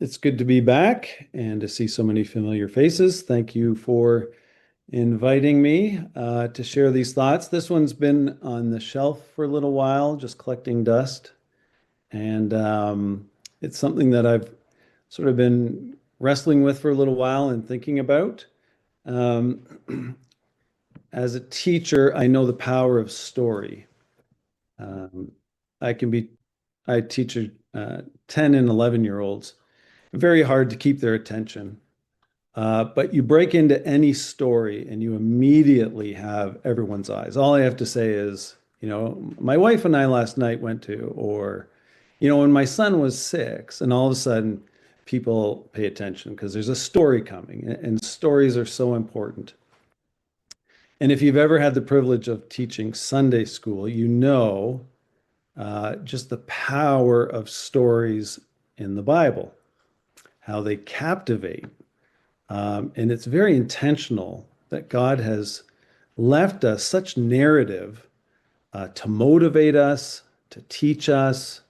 It's good to be back and to see so many familiar faces. Thank you for inviting me to share these thoughts. This one's been on the shelf for a little while, just collecting dust. And it's something that I've sort of been wrestling with for a little while and thinking about. Um, as a teacher, I know the power of story. Um, I can be, I teach 10 and 11-year-olds. Very hard to keep their attention. But you break into any story and you immediately have everyone's eyes. All I have to say is, my wife and I last night went to, or, when my son was 6, and all of a sudden people pay attention because there's a story coming, and stories are so important. And if you've ever had the privilege of teaching Sunday school, just the power of stories in the Bible, how they captivate. And it's very intentional that God has left us such narrative to motivate us, to teach us,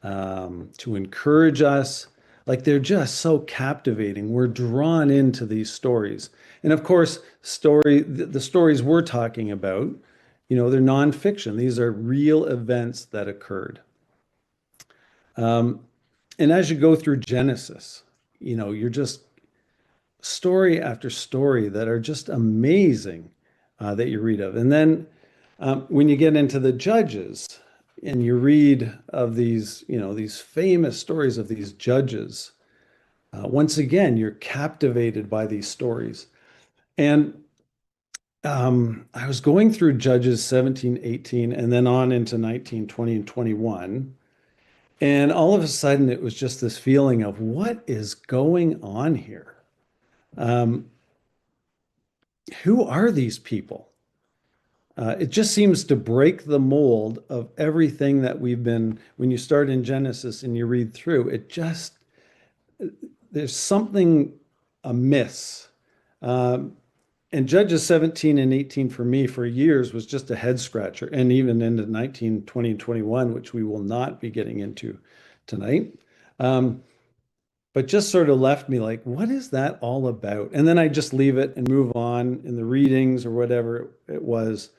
to encourage us. Like they're just so captivating. We're drawn into these stories. And of course, the stories we're talking about, they're nonfiction. These are real events that occurred. Um, and as you go through Genesis, you're just story after story that are just amazing that you read of. And then when you get into the Judges and you read of these famous stories of these judges, once again, you're captivated by these stories. And I was going through Judges 17, 18, and then on into 19, 20, and 21. And all of a sudden, it was just this feeling of what is going on here? Um, who are these people? It just seems to break the mold of everything that when you start in Genesis and you read through, there's something amiss. Um, and Judges 17 and 18 for me for years was just a head scratcher, and even into 19, 20, and 21, which we will not be getting into tonight. Um, but just sort of left me like, what is that all about? And then I just leave it and move on in the readings or whatever it was.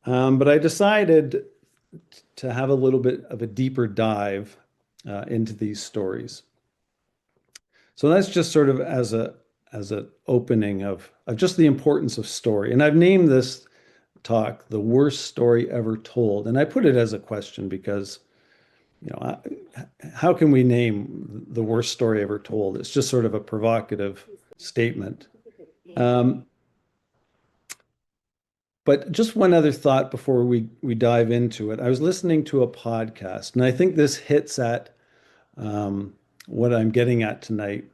But I decided to have a little bit of a deeper dive into these stories. So that's just sort of as an opening of just the importance of story. And I've named this talk "The Worst Story Ever Told." And I put it as a question because, how can we name the worst story ever told? It's just sort of a provocative statement. Um, But just one other thought before we dive into it. I was listening to a podcast, and I think this hits at what I'm getting at tonight.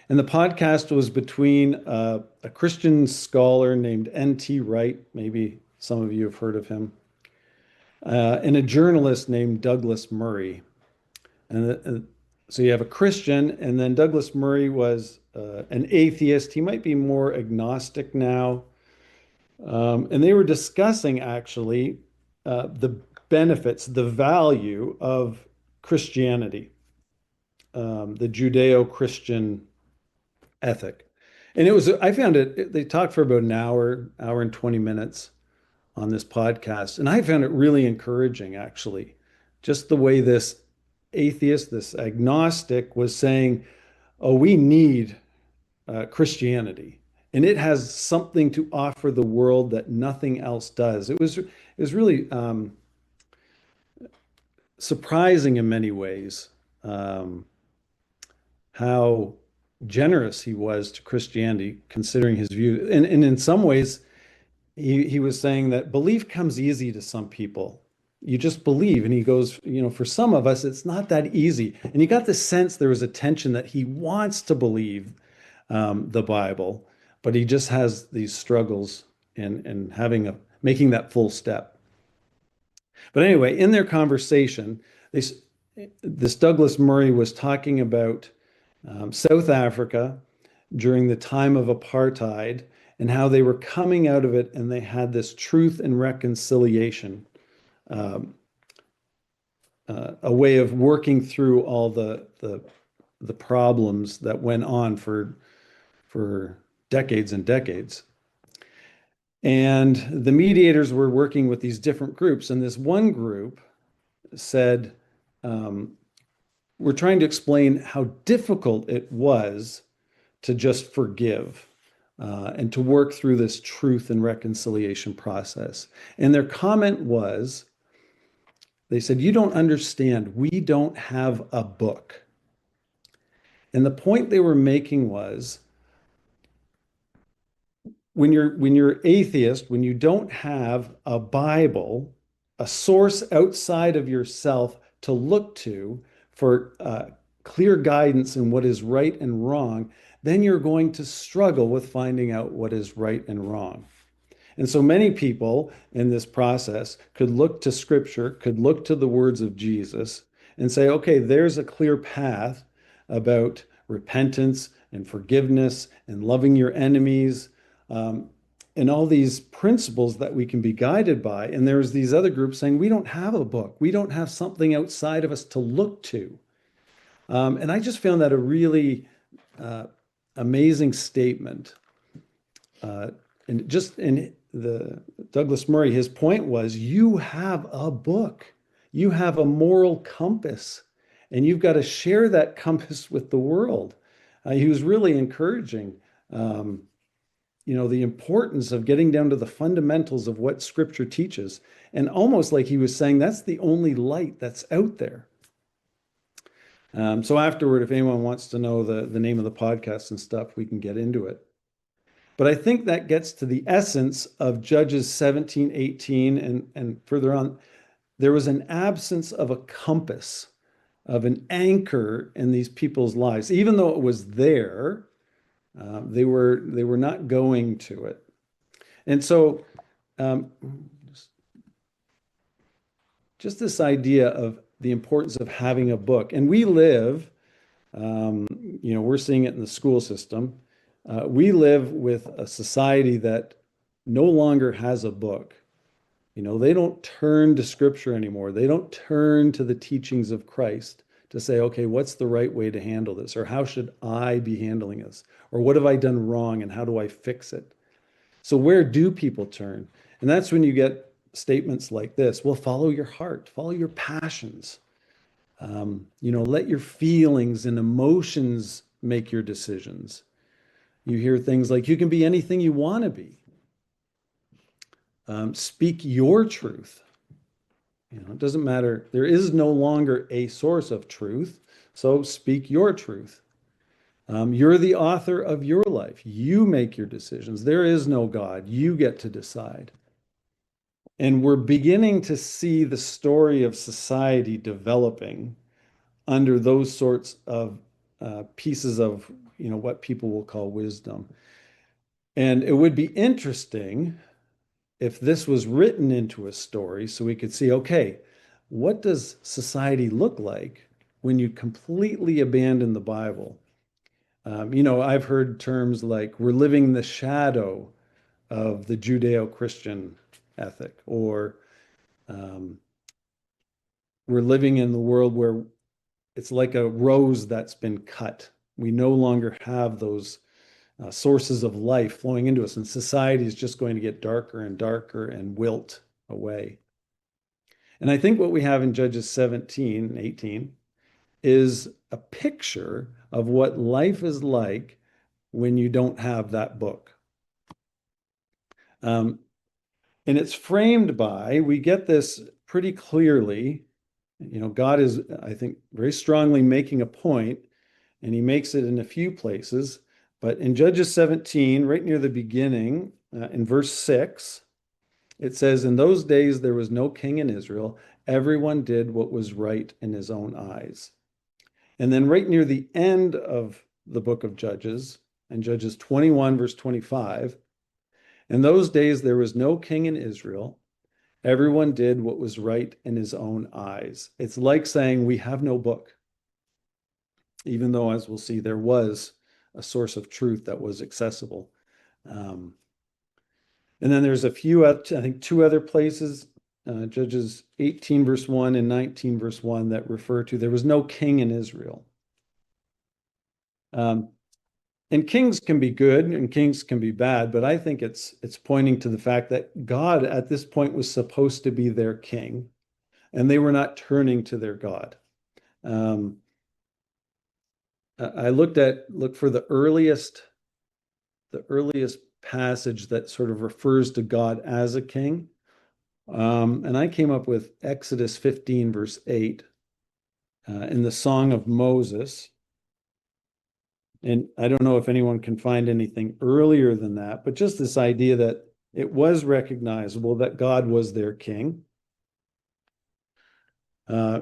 And the podcast was between a Christian scholar named N.T. Wright, maybe some of you have heard of him, and a journalist named Douglas Murray. And so you have a Christian, and then Douglas Murray was an atheist. He might be more agnostic now. And they were discussing actually the benefits, the value of Christianity, the Judeo-Christian ethic. And I found they talked for about an hour and 20 minutes on this podcast. And I found it really encouraging, actually, just the way this atheist, this agnostic was saying, oh, we need Christianity, and it has something to offer the world that nothing else does. It was really surprising in many ways um, how generous he was to Christianity, considering his view. And in some ways, he was saying that belief comes easy to some people. You just believe. And he goes, for some of us, it's not that easy. And you got the sense there was a tension that he wants to believe the Bible, but he just has these struggles in making that full step. But anyway, in their conversation, this Douglas Murray was talking about South Africa during the time of apartheid and how they were coming out of it and they had this truth and reconciliation, um, a way of working through all the the problems that went on for decades and decades. And the mediators were working with these different groups, and this one group said, um, we're trying to explain how difficult it was to just forgive and to work through this truth and reconciliation process. And their comment was, they said, you don't understand. We don't have a book. And the point they were making was, when you're atheist, when you don't have a Bible, a source outside of yourself to look to for clear guidance in what is right and wrong, then you're going to struggle with finding out what is right and wrong. And so many people in this process could look to scripture, could look to the words of Jesus and say, okay, there's a clear path about repentance and forgiveness and loving your enemies, um, and all these principles that we can be guided by. And there's these other groups saying, we don't have a book. We don't have something outside of us to look to. And I just found that a really amazing statement. And just in the Douglas Murray, his point was, you have a book, you have a moral compass, and you've got to share that compass with the world. He was really encouraging, the importance of getting down to the fundamentals of what Scripture teaches, and almost like he was saying that's the only light that's out there. So afterward, if anyone wants to know the name of the podcast and stuff, we can get into it. But I think that gets to the essence of Judges 17, 18, and further on. There was an absence of a compass, of an anchor in these people's lives. Even though it was there, they were not going to it. And so just this idea of the importance of having a book. And we live, we're seeing it in the school system. We live with a society that no longer has a book. They don't turn to scripture anymore. They don't turn to the teachings of Christ to say, okay, what's the right way to handle this? Or how should I be handling this? Or what have I done wrong and how do I fix it? So where do people turn? And that's when you get statements like this. Well, follow your heart, follow your passions. Let your feelings and emotions make your decisions. You hear things like, you can be anything you want to be. Speak your truth. It doesn't matter. There is no longer a source of truth, so speak your truth. You're the author of your life. You make your decisions. There is no God. You get to decide. And we're beginning to see the story of society developing under those sorts of pieces of, what people will call wisdom. And it would be interesting if this was written into a story so we could see, okay, what does society look like when you completely abandon the Bible? I've heard terms like, we're living in the shadow of the Judeo-Christian ethic, or we're living in the world where it's like a rose that's been cut. We no longer have those sources of life flowing into us, and society is just going to get darker and darker and wilt away. And I think what we have in Judges 17 and 18 is a picture of what life is like when you don't have that book. And it's framed by, we get this pretty clearly, God is, I think, very strongly making a point, and he makes it in a few places. But in Judges 17, right near the beginning, in verse 6, it says, in those days there was no king in Israel. Everyone did what was right in his own eyes. And then right near the end of the book of Judges, in Judges 21, verse 25, in those days there was no king in Israel. Everyone did what was right in his own eyes. It's like saying we have no book, even though, as we'll see, there was a source of truth that was accessible. And then there's a few, I think, two other places, Judges 18 verse 1 and 19 verse 1, that refer to there was no king in Israel. Um, and kings can be good and kings can be bad, but I think it's pointing to the fact that God at this point was supposed to be their king, and they were not turning to their God. Um, I looked for the earliest passage that sort of refers to God as a king. And I came up with Exodus 15, verse 8, in the Song of Moses. And I don't know if anyone can find anything earlier than that, but just this idea that it was recognizable that God was their king. Uh,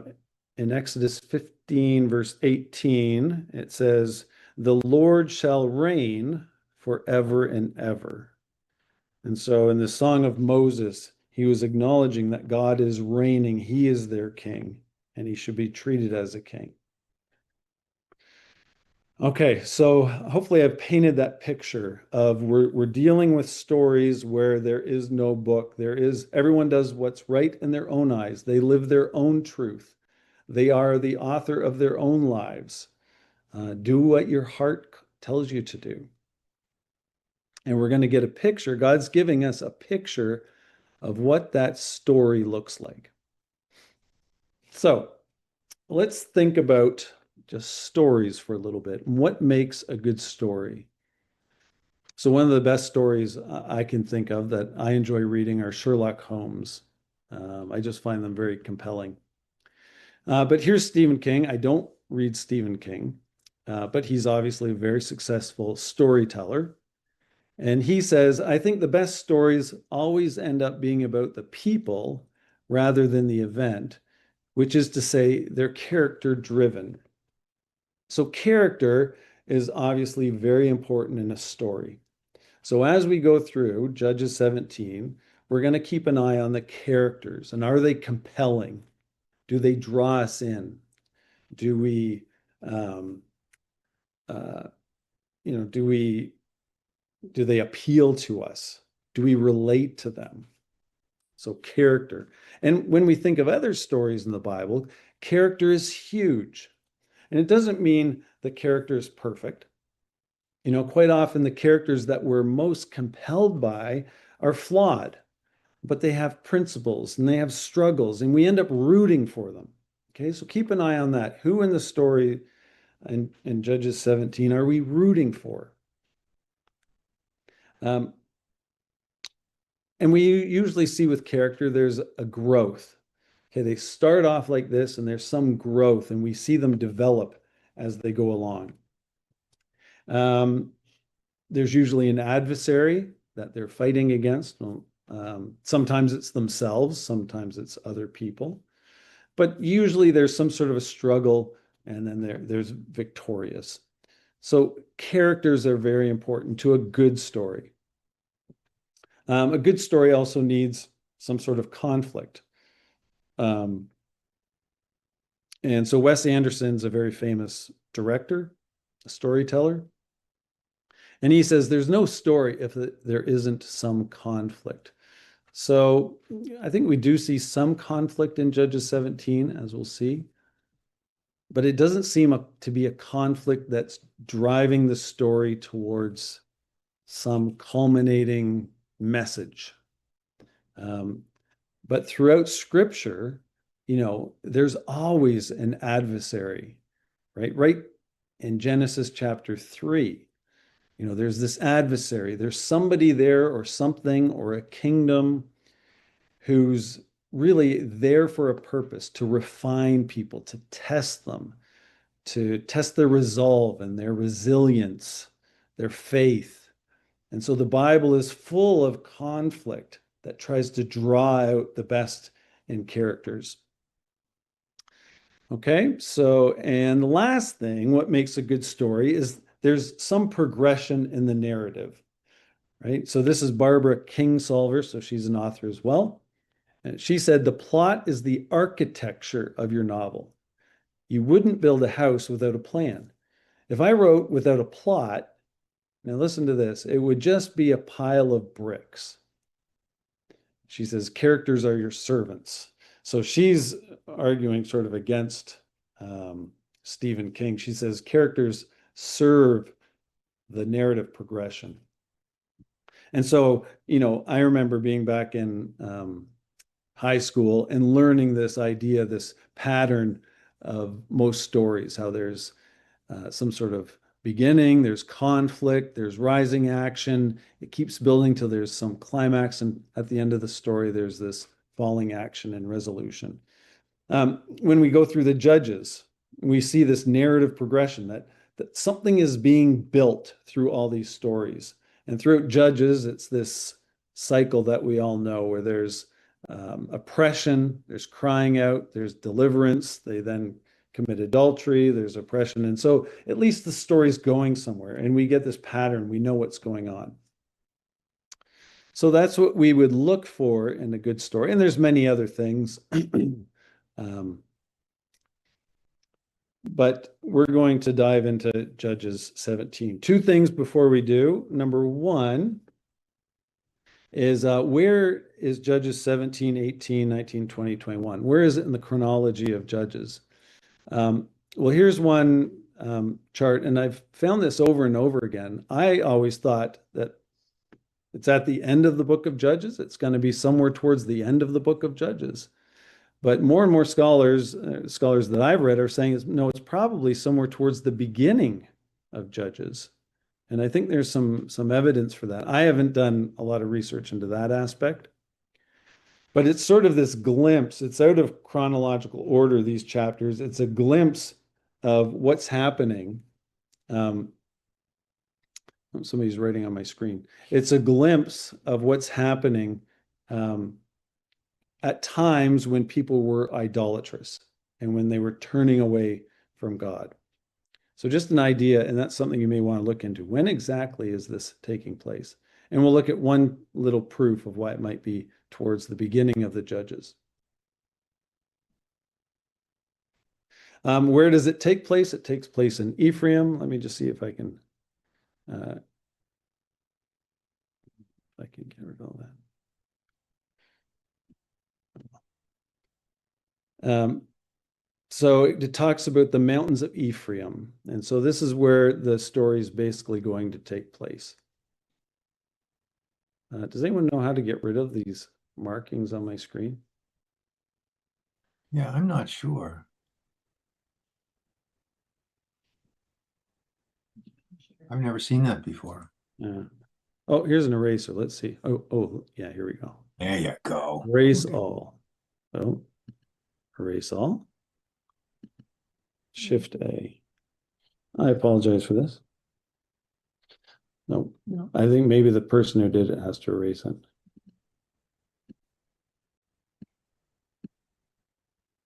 in Exodus 15, verse 18, it says, "The Lord shall reign forever and ever." And so in the Song of Moses, he was acknowledging that God is reigning, he is their king, and he should be treated as a king. Okay, so hopefully I've painted that picture of we're dealing with stories where there is no book. Everyone does what's right in their own eyes. They live their own truth. They are the author of their own lives. Do what your heart tells you to do. And we're going to get a picture. God's giving us a picture of what that story looks like. So let's think about just stories for a little bit. What makes a good story? So one of the best stories I can think of that I enjoy reading are Sherlock Holmes. I just find them very compelling. But here's Stephen King. I don't read Stephen King, but he's obviously a very successful storyteller. And he says, I think the best stories always end up being about the people rather than the event, which is to say, they're character driven. So, character is obviously very important in a story. So, as we go through Judges 17, we're going to keep an eye on the characters and are they compelling? Do they draw us in? Do we, um, uh, do they appeal to us? Do we relate to them? So, character. And when we think of other stories in the Bible, character is huge. And it doesn't mean the character is perfect. Quite often the characters that we're most compelled by are flawed, but they have principles and they have struggles, and we end up rooting for them. Okay, so keep an eye on that. Who in the story in Judges 17 are we rooting for? Um, and we usually see with character, there's a growth. Okay, they start off like this, and there's some growth, and we see them develop as they go along. There's usually an adversary that they're fighting against. Sometimes it's themselves, sometimes it's other people. But usually there's some sort of a struggle, and then there's victorious. So characters are very important to a good story. A good story also needs some sort of conflict. And so Wes Anderson's a very famous director, a storyteller. And he says there's no story if there isn't some conflict. So I think we do see some conflict in Judges 17, as we'll see. But it doesn't seem to be a conflict that's driving the story towards some culminating message. But throughout Scripture, there's always an adversary, right? Right in Genesis chapter 3, there's this adversary. There's somebody there or something or a kingdom who's really there for a purpose, to refine people, to test them, to test their resolve and their resilience, their faith. And so the Bible is full of conflict that tries to draw out the best in characters. Okay, so, and the last thing, what makes a good story is there's some progression in the narrative, right? So this is Barbara Kingsolver, so she's an author as well. And she said, the plot is the architecture of your novel. You wouldn't build a house without a plan. If I wrote without a plot, now listen to this, it would just be a pile of bricks. She says, characters are your servants. So she's arguing sort of against Stephen King. She says, characters serve the narrative progression. And so, I remember being back in high school and learning this idea, this pattern of most stories, how there's some sort of beginning, there's conflict, there's rising action. It keeps building till there's some climax, and at the end of the story, there's this falling action and resolution. When we go through the Judges, we see this narrative progression that something is being built through all these stories. And throughout Judges, it's this cycle that we all know where there's oppression, there's crying out, there's deliverance. They then commit adultery, there's oppression. And so at least the story's going somewhere, and we get this pattern. We know what's going on. So that's what we would look for in a good story. And there's many other things. But we're going to dive into Judges 17. Two things before we do. Number one is where is Judges 17, 18, 19, 20, 21? Where is it in the chronology of Judges? Well, here's one chart, and I've found this over and over again. I always thought that it's at the end of the book of Judges. It's going to be somewhere towards the end of the book of Judges. But more and more scholars that I've read are saying, no, it's probably somewhere towards the beginning of Judges. And I think there's some evidence for that. I haven't done a lot of research into that aspect. But it's sort of this glimpse. It's out of chronological order, these chapters. It's a glimpse of what's happening. Somebody's writing on my screen. It's a glimpse of what's happening at times when people were idolatrous and when they were turning away from God. So just an idea, and that's something you may want to look into. When exactly is this taking place? And we'll look at one little proof of why it might be towards the beginning of the Judges. Where does it take place? It takes place in Ephraim. Let me just see if I can get rid of all that. So it talks about the mountains of Ephraim. And so this is where the story is basically going to take place. Does anyone know how to get rid of these markings on my screen? Yeah, I'm not sure. I've never seen that before. Oh, here's an eraser. Let's see. Oh, yeah, here we go. There you go. Erase all. Oh, erase all. Shift A. I apologize for this. No, I think maybe the person who did it has to erase it.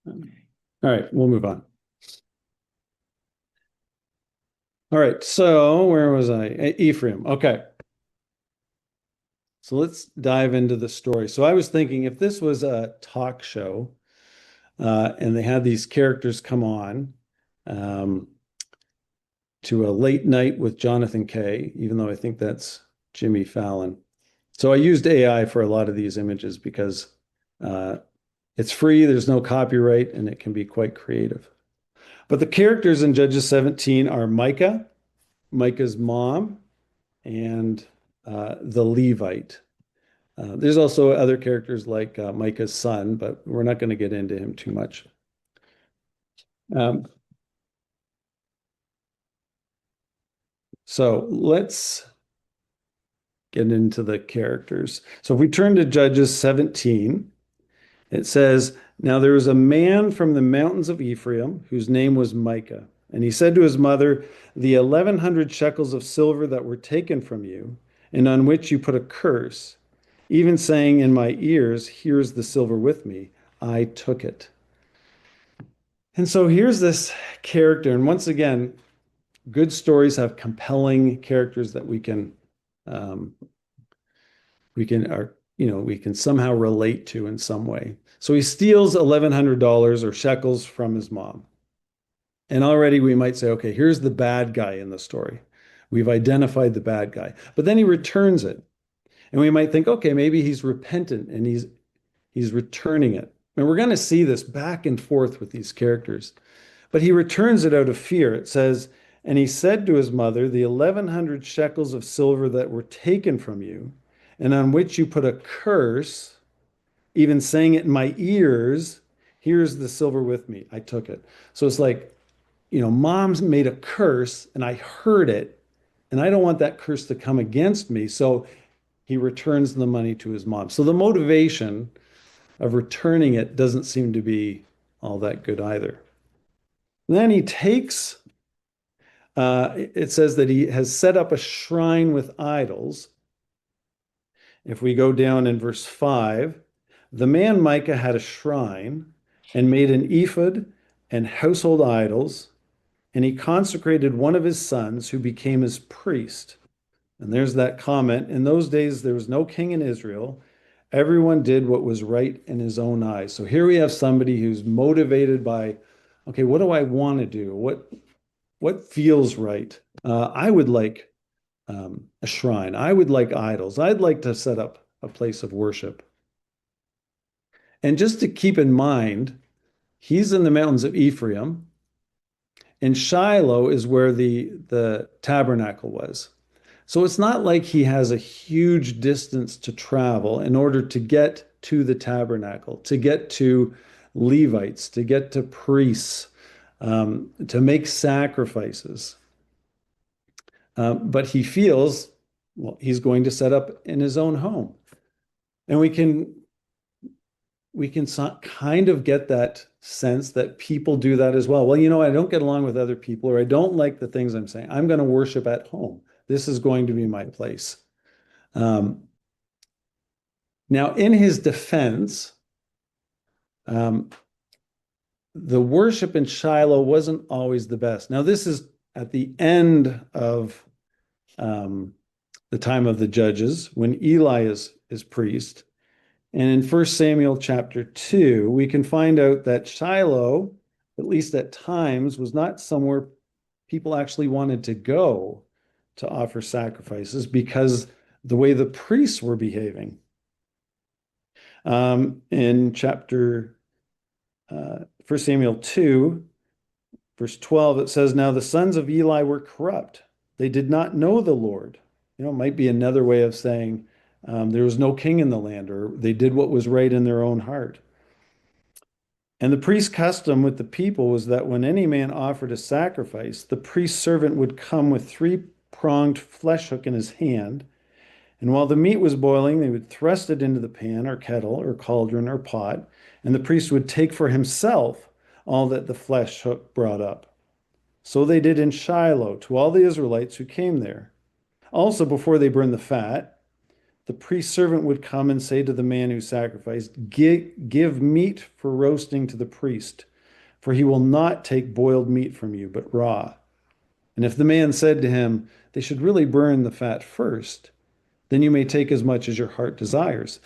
All right, we'll move on. All right, so where was I? Ephraim. Okay. So let's dive into the story. So I was thinking if this was a talk show and they had these characters come on to a late night with Jonathan Kay, even though I think that's Jimmy Fallon. So I used AI for a lot of these images because it's free, there's no copyright, and it can be quite creative. But the characters in Judges 17 are Micah, Micah's mom, and the Levite. There's also other characters like Micah's son, but we're not going to get into him too much. So let's get into the characters. So if we turn to Judges 17, it says, "Now there was a man from the mountains of Ephraim whose name was Micah. And he said to his mother, 'The 1,100 shekels of silver that were taken from you, and on which you put a curse, even saying in my ears, here's the silver with me, I took it.'" And so here's this character. And once again, good stories have compelling characters that we can somehow relate to in some way. So he steals $1,100 or shekels from his mom. And already we might say, okay, here's the bad guy in the story. We've identified the bad guy. But then he returns it. And we might think, okay, maybe he's repentant and he's returning it. And we're going to see this back and forth with these characters. But he returns it out of fear. It says, And he said to his mother, the 1,100 shekels of silver that were taken from you, and on which you put a curse, even saying it in my ears, here's the silver with me. I took it. So it's like, mom's made a curse and I heard it, and I don't want that curse to come against me. So he returns the money to his mom. So the motivation of returning it doesn't seem to be all that good either. Then he takes, it says that he has set up a shrine with idols. If we go down in verse 5, the man Micah had a shrine and made an ephod and household idols, and he consecrated one of his sons who became his priest. And there's that comment. In those days, there was no king in Israel. Everyone did what was right in his own eyes. So here we have somebody who's motivated by, okay, what do I want to do? What feels right? I would like a shrine. I would like idols. I'd like to set up a place of worship. And just to keep in mind, he's in the mountains of Ephraim, and Shiloh is where the tabernacle was. So it's not like he has a huge distance to travel in order to get to the tabernacle, to get to Levites, to get to priests, to make sacrifices. But he feels, well, he's going to set up in his own home. And we can kind of get that sense that people do that as well. Well, I don't get along with other people, or I don't like the things I'm saying. I'm going to worship at home. This is going to be my place. Now, in his defense, the worship in Shiloh wasn't always the best. Now, this is at the end of the time of the judges, when Eli is priest. And in 1 Samuel chapter 2, we can find out that Shiloh, at least at times, was not somewhere people actually wanted to go to offer sacrifices because the way the priests were behaving. In chapter 1 Samuel 2, verse 12, it says, now the sons of Eli were corrupt. They did not know the Lord. It might be another way of saying there was no king in the land, or they did what was right in their own heart. And the priest's custom with the people was that when any man offered a sacrifice, the priest's servant would come with three-pronged flesh hook in his hand, and while the meat was boiling, they would thrust it into the pan or kettle or cauldron or pot, and the priest would take for himself all that the flesh hook brought up. So they did in Shiloh to all the Israelites who came there. Also, before they burned the fat, the priest's servant would come and say to the man who sacrificed, give meat for roasting to the priest, for he will not take boiled meat from you, but raw. And if the man said to him, they should really burn the fat first, then you may take as much as your heart desires.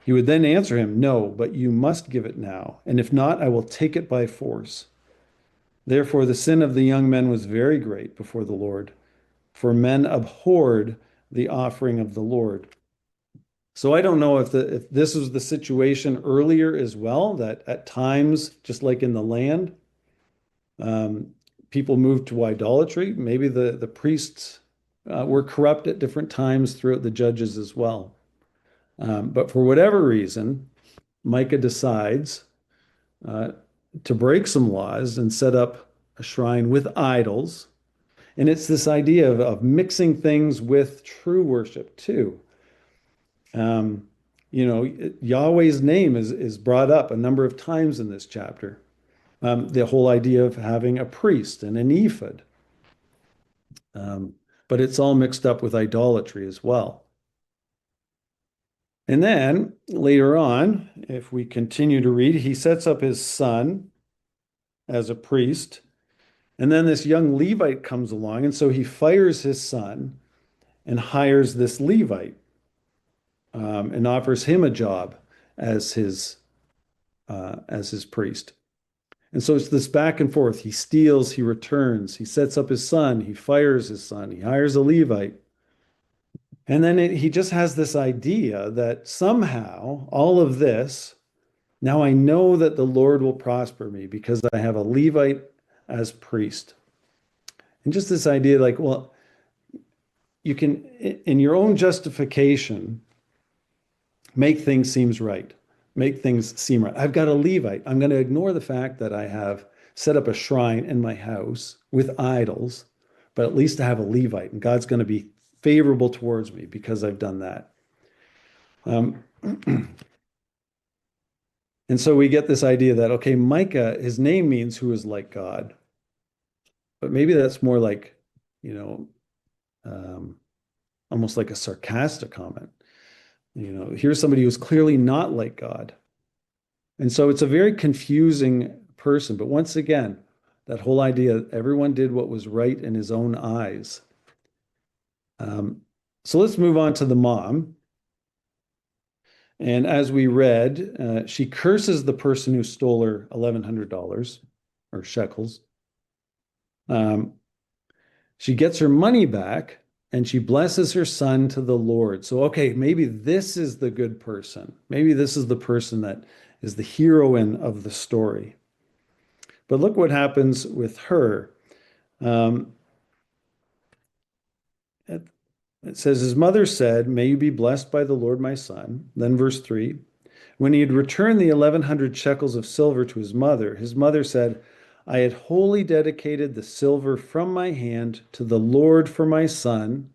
He would then answer him, no, but you must give it now, and if not, I will take it by force. Therefore, the sin of the young men was very great before the Lord, for men abhorred the offering of the Lord. So I don't know if this was the situation earlier as well, that at times, just like in the land, people moved to idolatry. Maybe the priests were corrupt at different times throughout the judges as well. But for whatever reason, Micah decides to break some laws and set up a shrine with idols. And it's this idea of mixing things with true worship too. Yahweh's name is brought up a number of times in this chapter. The whole idea of having a priest and an ephod. But it's all mixed up with idolatry as well. And then later on, if we continue to read, he sets up his son as a priest. And then this young Levite comes along, and so he fires his son and hires this Levite and offers him a job as his priest. And so it's this back and forth. He steals, he returns, he sets up his son, he fires his son, he hires a Levite. And then he just has this idea that somehow all of this, now I know that the Lord will prosper me because I have a Levite as priest. And just this idea like, well, you can, in your own justification, make things seems right, make things seem right. I've got a Levite. I'm going to ignore the fact that I have set up a shrine in my house with idols, but at least I have a Levite, and God's going to be favorable towards me because I've done that. Um, and so we get this idea that, okay, Micah, his name means who is like God, but maybe that's more like, you know, um, almost like a sarcastic comment. Here's somebody who's clearly not like God. And so it's a very confusing person. But once again, that whole idea, everyone did what was right in his own eyes. So let's move on to the mom. And as we read, she curses the person who stole her $1,100 or shekels. She gets her money back and she blesses her son to the Lord. So, okay, maybe this is the good person. Maybe this is the person that is the heroine of the story. But look what happens with her. Um, it, it says, his mother said, may you be blessed by the Lord, my son. Then verse 3, when he had returned the 1,100 shekels of silver to his mother said, I had wholly dedicated the silver from my hand to the Lord for my son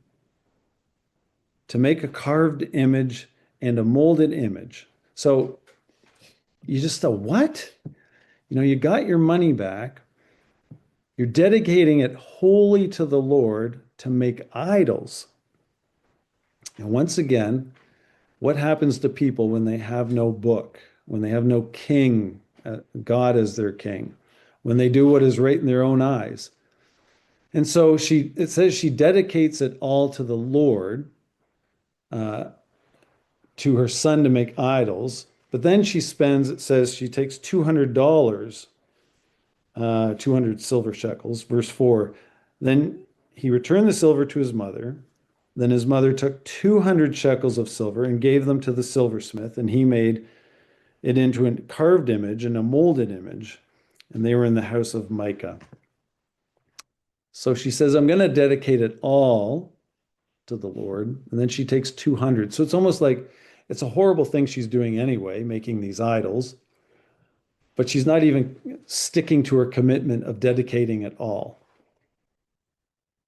to make a carved image and a molded image. So you just thought, what? You got your money back. You're dedicating it wholly to the Lord to make idols. And once again, what happens to people when they have no book, when they have no king, God as their king, when they do what is right in their own eyes? And so it says she dedicates it all to the Lord, to her son to make idols. But then it says she takes $200, 200 silver shekels. Verse 4, then he returned the silver to his mother. Then his mother took 200 shekels of silver and gave them to the silversmith, and he made it into a carved image and a molded image. And they were in the house of Micah. So she says, I'm going to dedicate it all to the Lord. And then she takes 200. So it's almost like it's a horrible thing she's doing anyway, making these idols. But she's not even sticking to her commitment of dedicating it all.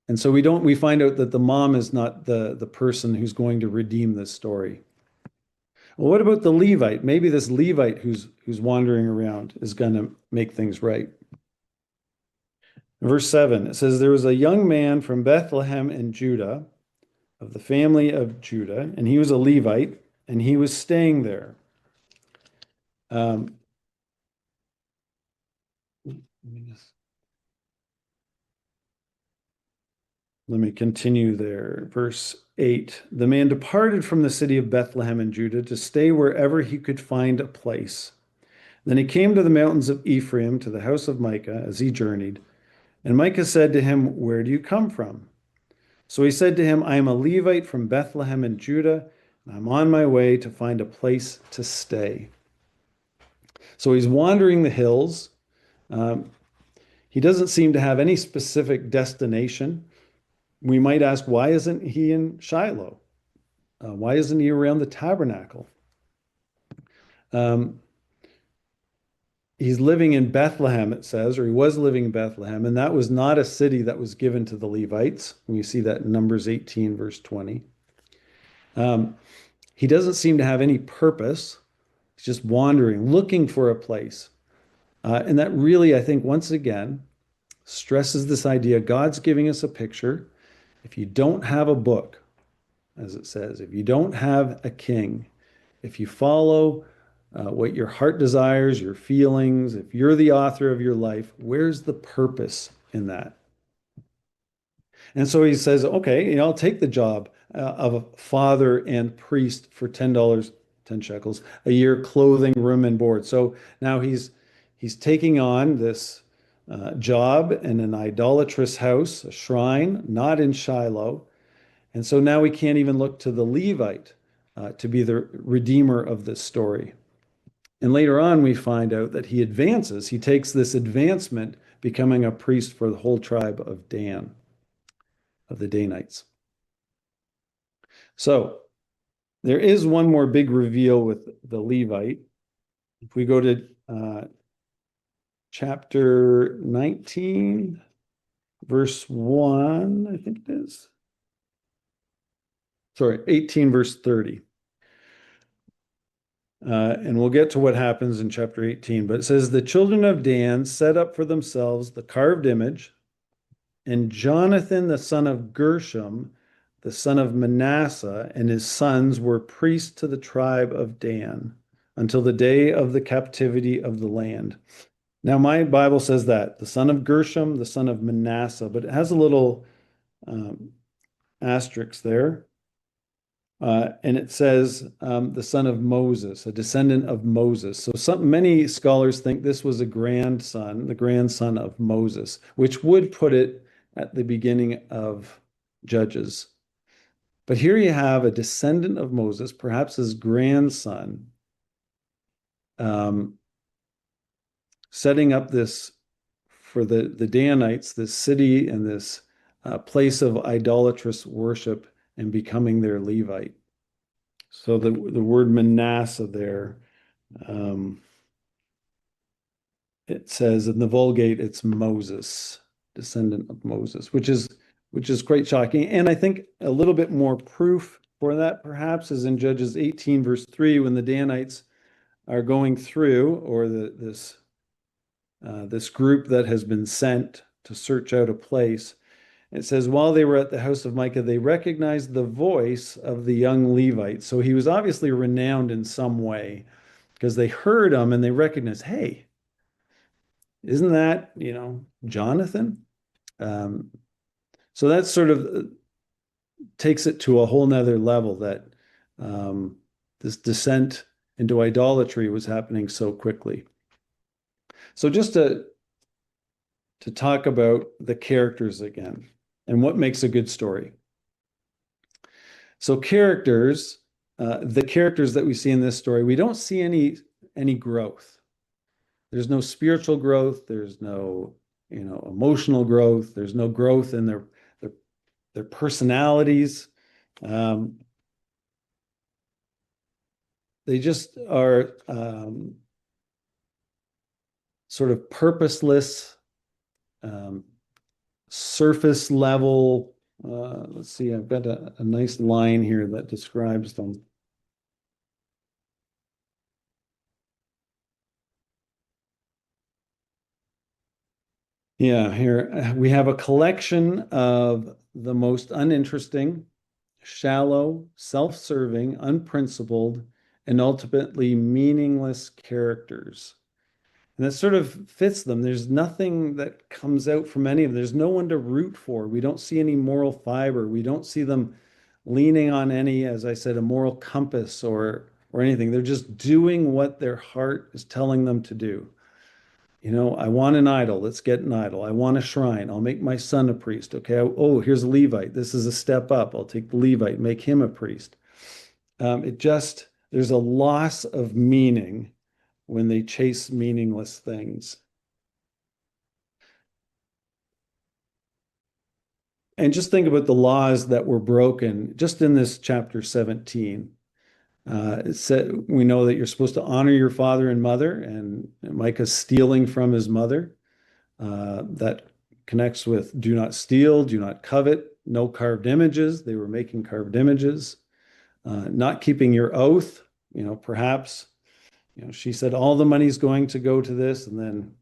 And so we find out that the mom is not the person who's going to redeem this story. Well, what about the Levite? Maybe this Levite who's wandering around is going to make things right. In verse 7, it says, there was a young man from Bethlehem in Judah, of the family of Judah, and he was a Levite, and he was staying there. Let me continue there. Verse 8, the man departed from the city of Bethlehem in Judah to stay wherever he could find a place. Then he came to the mountains of Ephraim, to the house of Micah, as he journeyed. And Micah said to him, where do you come from? So he said to him, I am a Levite from Bethlehem in Judah, and I'm on my way to find a place to stay. So he's wandering the hills. He doesn't seem to have any specific destination. We might ask, why isn't he in Shiloh? Why isn't he around the tabernacle? He's living in Bethlehem, it says, or he was living in Bethlehem, and that was not a city that was given to the Levites. We see that in Numbers 18, verse 20. He doesn't seem to have any purpose. He's just wandering, looking for a place. And that really, I think, once again, stresses this idea God's giving us a picture. If you don't have a book, as it says, if you don't have a king, if you follow what your heart desires, your feelings, if you're the author of your life, where's the purpose in that? And so he says, okay, I'll take the job of a father and priest for $10, 10 shekels a year, clothing, room, and board. So now he's taking on this job in an idolatrous house, a shrine, not in Shiloh. And so now we can't even look to the Levite to be the redeemer of this story. And later on, we find out that he advances. He takes this advancement becoming a priest for the whole tribe of Dan, of the Danites. So there is one more big reveal with the Levite. If we go to chapter 19, verse 1, I think it is. Sorry, 18, verse 30. And we'll get to what happens in chapter 18, but it says, the children of Dan set up for themselves the carved image, and Jonathan, the son of Gershom, the son of Manasseh, and his sons were priests to the tribe of Dan until the day of the captivity of the land. Now, my Bible says that, the son of Gershom, the son of Manasseh, but it has a little asterisk there. And it says the son of Moses, a descendant of Moses. So many scholars think this was a grandson, the grandson of Moses, which would put it at the beginning of Judges. But here you have a descendant of Moses, perhaps his grandson, setting up this for the Danites, this city and this place of idolatrous worship, and becoming their Levite. So the word Manasseh there, it says in the Vulgate, it's Moses, descendant of Moses, which is quite shocking. And I think a little bit more proof for that perhaps is in Judges 18, verse 3, when the Danites are going through, or this group that has been sent to search out a place. It says, while they were at the house of Micah, they recognized the voice of the young Levite. So he was obviously renowned in some way because they heard him and they recognized, hey, isn't that, Jonathan? So that sort of takes it to a whole nother level, that this descent into idolatry was happening so quickly. So just to talk about the characters again and what makes a good story. So characters, the characters that we see in this story, we don't see any growth. There's no spiritual growth. There's no, emotional growth. There's no growth in their personalities. They just are sort of purposeless, surface level. Let's see, I've got a nice line here that describes them. Yeah, here we have a collection of the most uninteresting, shallow, self-serving, unprincipled, and ultimately meaningless characters. And that sort of fits them. There's nothing that comes out from any of them. There's no one to root for. We don't see any moral fiber. We don't see them leaning on any, as I said, a moral compass or anything. They're just doing what their heart is telling them to do. I want an idol. Let's get an idol. I want a shrine. I'll make my son a priest. Okay. Oh, here's a Levite. This is a step up. I'll take the Levite, make him a priest. There's a loss of meaning when they chase meaningless things. And just think about the laws that were broken just in this chapter 17. It said, we know that you're supposed to honor your father and mother, and Micah's stealing from his mother. That connects with do not steal, do not covet, no carved images. They were making carved images. Not keeping your oath, perhaps, she said all the money's going to go to this, and then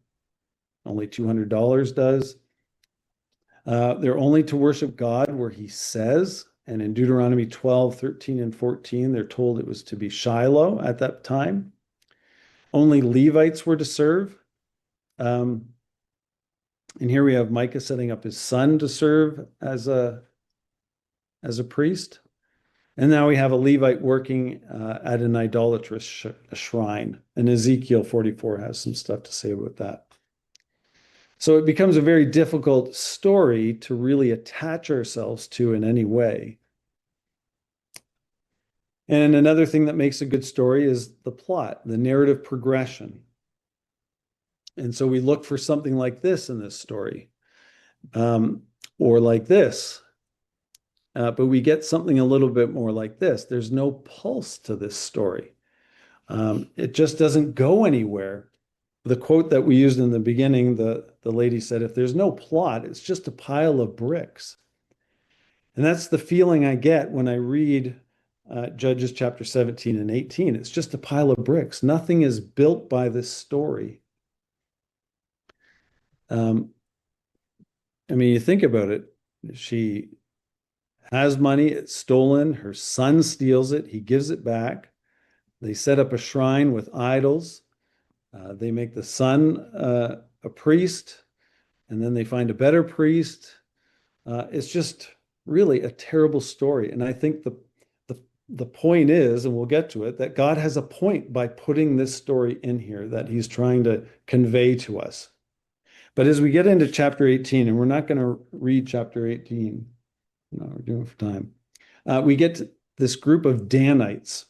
only $200 does. They're only to worship God where he says. And in Deuteronomy 12, 13, and 14, they're told it was to be Shiloh at that time. Only Levites were to serve. And here we have Micah setting up his son to serve as a priest. And now we have a Levite working at an idolatrous shrine. And Ezekiel 44 has some stuff to say about that. So it becomes a very difficult story to really attach ourselves to in any way. And another thing that makes a good story is the plot, the narrative progression. And so we look for something like this in this story, or like this. But we get something a little bit more like this. There's no pulse to this story. It just doesn't go anywhere. The quote that we used in the beginning, the lady said, if there's no plot, it's just a pile of bricks. And that's the feeling I get when I read Judges chapter 17 and 18. It's just a pile of bricks. Nothing is built by this story. I mean, you think about it. She has money, it's stolen. Her son steals it. He gives it back. They set up a shrine with idols. They make the son a priest, and then they find a better priest. It's just really a terrible story. And I think the point is, and we'll get to it, that God has a point by putting this story in here that he's trying to convey to us. But as we get into chapter 18, and we're not going to read chapter 18, no, we're doing it for time. We get to this group of Danites.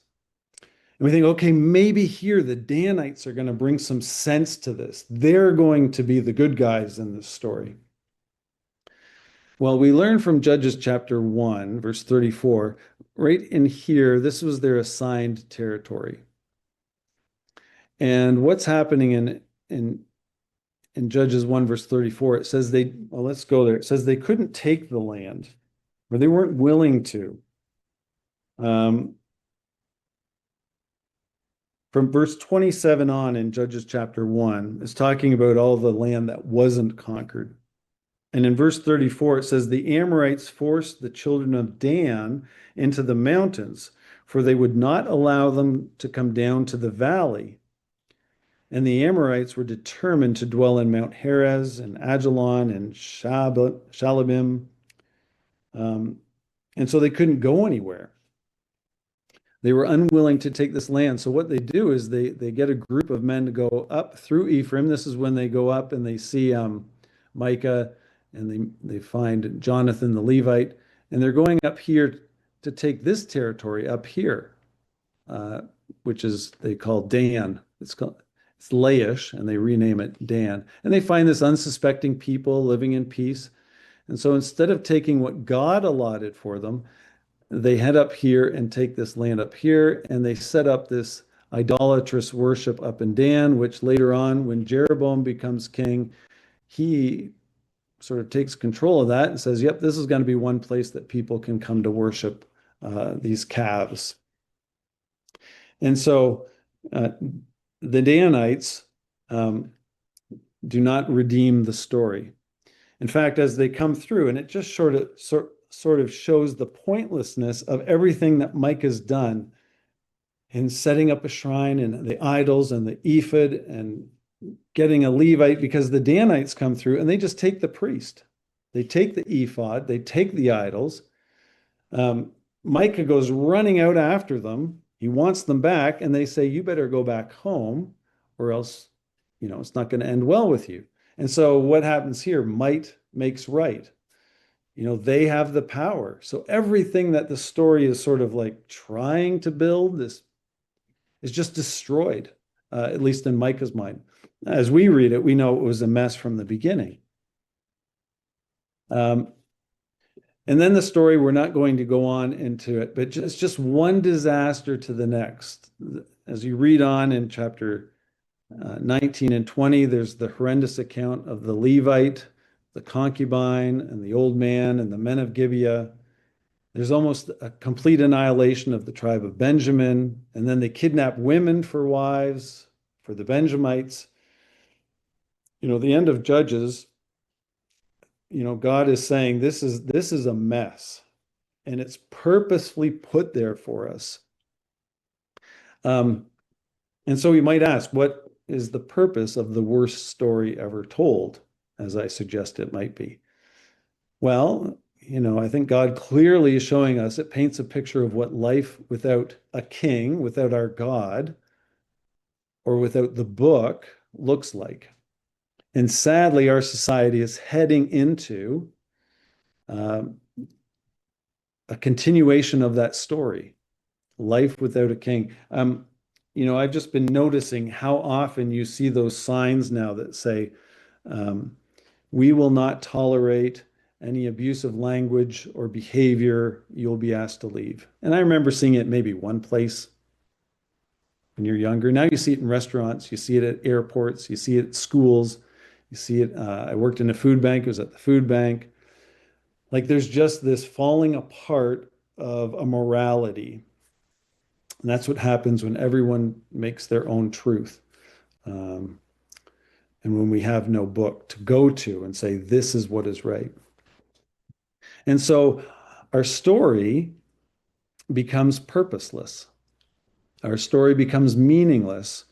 And we think, okay, maybe here the Danites are going to bring some sense to this. They're going to be the good guys in this story. Well, we learn from Judges chapter 1, verse 34, right in here, this was their assigned territory. And what's happening in Judges 1, verse 34, it says well, let's go there. It says they couldn't take the land, or they weren't willing to. From verse 27 on in Judges chapter 1, it's talking about all the land that wasn't conquered. And in verse 34, it says, the Amorites forced the children of Dan into the mountains, for they would not allow them to come down to the valley. And the Amorites were determined to dwell in Mount Heres and Ajalon and Shalabim. And so they couldn't go anywhere. They were unwilling to take this land. So what they do is they get a group of men to go up through Ephraim. This is when they go up and they see Micah, and they find Jonathan the Levite, and they're going up here to take this territory up here, which is they call Dan. It's Laish, and they rename it Dan. And they find this unsuspecting people living in peace. And so instead of taking what God allotted for them, they head up here and take this land up here, and they set up this idolatrous worship up in Dan, which later on, when Jeroboam becomes king, he sort of takes control of that and says, yep, this is going to be one place that people can come to worship these calves. And so the Danites do not redeem the story. In fact, as they come through, and it just sort of shows the pointlessness of everything that Micah's done in setting up a shrine and the idols and the ephod and getting a Levite, because the Danites come through and they just take the priest. They take the ephod, they take the idols. Micah goes running out after them. He wants them back, and they say, you better go back home or else, it's not going to end well with you. And so what happens here? Might makes right. They have the power. So everything that the story is sort of like trying to build is just destroyed, at least in Micah's mind. As we read it, we know it was a mess from the beginning. And then the story, we're not going to go on into it, but it's just one disaster to the next. As you read on in chapter 19 and 20, there's the horrendous account of the Levite, the concubine, and the old man, and the men of Gibeah. There's almost a complete annihilation of the tribe of Benjamin, and then they kidnap women for wives for the Benjamites. The end of Judges, God is saying this is a mess, and it's purposefully put there for us. And so we might ask, what is the purpose of the worst story ever told, as I suggest it might be? Well, I think God clearly is showing us, it paints a picture of what life without a king, without our God, or without the book looks like. And sadly, our society is heading into a continuation of that story, life without a king. I've just been noticing how often you see those signs now that say, um, we will not tolerate any abusive language or behavior. You'll be asked to leave. And I remember seeing it maybe one place when you're younger. Now you see it in restaurants, you see it at airports, you see it at schools, you see it. I worked in a food bank, it was at the food bank. Like there's just this falling apart of a morality. And that's what happens when everyone makes their own truth. Um, and when we have no book to go to and say, this is what is right. And so our story becomes purposeless. Our story becomes meaningless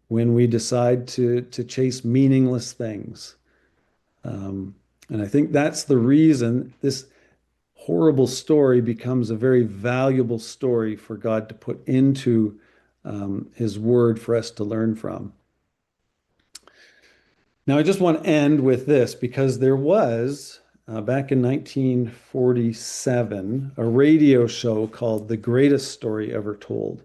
when we decide to chase meaningless things. Um, and I think that's the reason this horrible story becomes a very valuable story for God to put into His Word for us to learn from. Now, I just want to end with this because there was, back in 1947, a radio show called The Greatest Story Ever Told.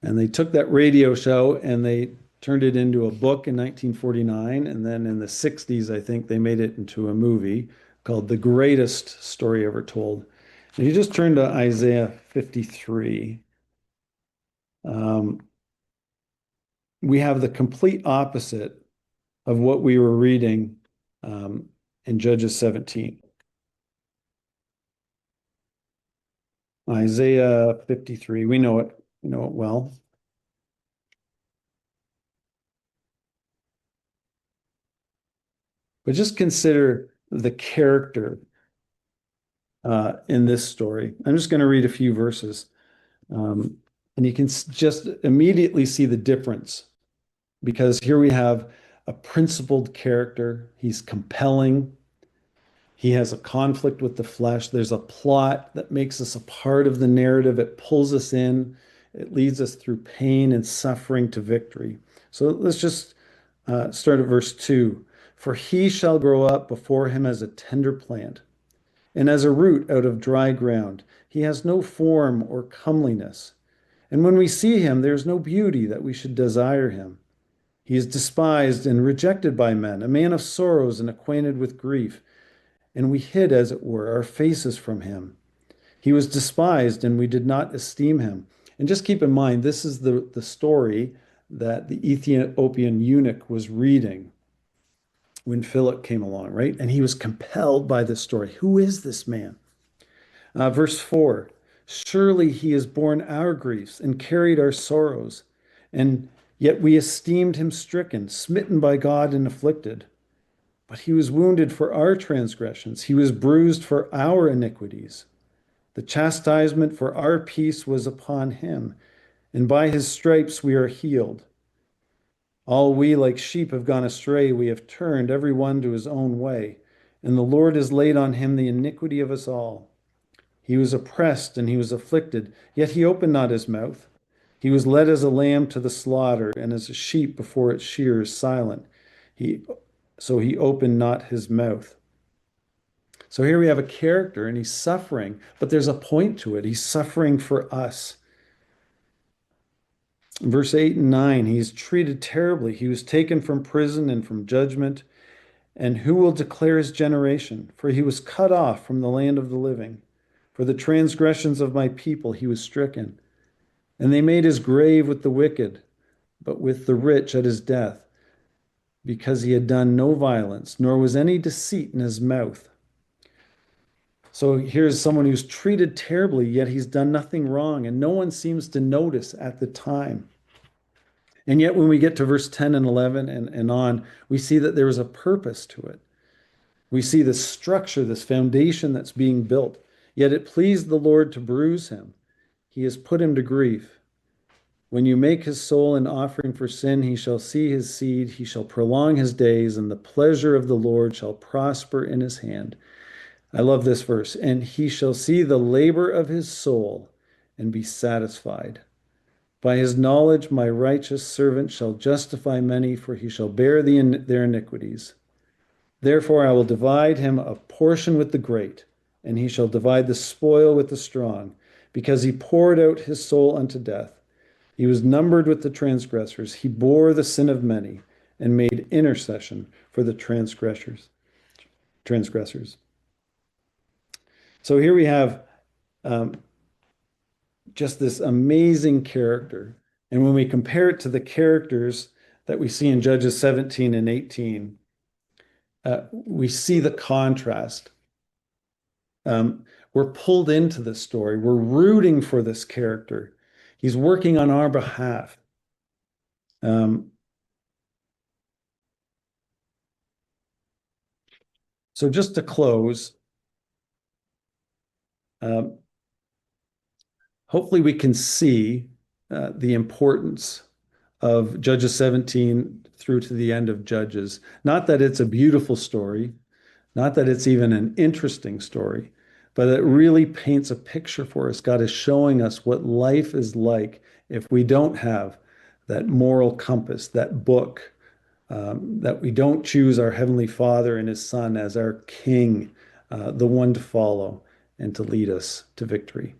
And they took that radio show and they turned it into a book in 1949. And then in the 60s, I think they made it into a movie called The Greatest Story Ever Told. And you just turn to Isaiah 53. Um, we have the complete opposite of what we were reading um, in Judges 17. Isaiah 53, we know it well. But just consider the character in this story. I'm just going to read a few verses. And you can just immediately see the difference because here we have a principled character. He's compelling. He has a conflict with the flesh. There's a plot that makes us a part of the narrative. It pulls us in. It leads us through pain and suffering to victory. So let's just start at verse 2. For he shall grow up before him as a tender plant, and as a root out of dry ground. He has no form or comeliness. And when we see him, there is no beauty that we should desire him. He is despised and rejected by men, a man of sorrows and acquainted with grief. And we hid, as it were, our faces from him. He was despised, and we did not esteem him. And just keep in mind, this is the story that the Ethiopian eunuch was reading when Philip came along, right? And he was compelled by this story. Who is this man? Verse 4, surely he has borne our griefs and carried our sorrows, and yet we esteemed him stricken, smitten by God, and afflicted. But he was wounded for our transgressions, he was bruised for our iniquities. The chastisement for our peace was upon him, and by his stripes we are healed. All we like sheep have gone astray, we have turned every one to his own way, and the Lord has laid on him the iniquity of us all. He was oppressed and he was afflicted, yet he opened not his mouth. He was led as a lamb to the slaughter, and as a sheep before its shearers silent. So he opened not his mouth. So here we have a character and he's suffering, but there's a point to it. He's suffering for us. In verse 8 and 9, he's treated terribly. He was taken from prison and from judgment. And who will declare his generation? For he was cut off from the land of the living. For the transgressions of my people he was stricken. And they made his grave with the wicked, but with the rich at his death, because he had done no violence, nor was any deceit in his mouth. So here's someone who's treated terribly, yet he's done nothing wrong, and no one seems to notice at the time. And yet, when we get to verse 10 and 11 and on, we see that there is a purpose to it. We see this structure, this foundation that's being built. Yet it pleased the Lord to bruise him. He has put him to grief. When you make his soul an offering for sin, he shall see his seed, he shall prolong his days, and the pleasure of the Lord shall prosper in his hand. I love this verse. And he shall see the labor of his soul and be satisfied. By his knowledge, my righteous servant shall justify many, for he shall bear their iniquities. Therefore, I will divide him a portion with the great, and he shall divide the spoil with the strong, because he poured out his soul unto death. He was numbered with the transgressors. He bore the sin of many and made intercession for the transgressors. So here we have um, just this amazing character. And when we compare it to the characters that we see in Judges 17 and 18, we see the contrast. We're pulled into this story. We're rooting for this character. He's working on our behalf. Um, so just to close, um, hopefully we can see the importance of Judges 17 through to the end of Judges. Not that it's a beautiful story, not that it's even an interesting story, but it really paints a picture for us. God is showing us what life is like if we don't have that moral compass, that book, that we don't choose our Heavenly Father and His Son as our King, the one to follow and to lead us to victory.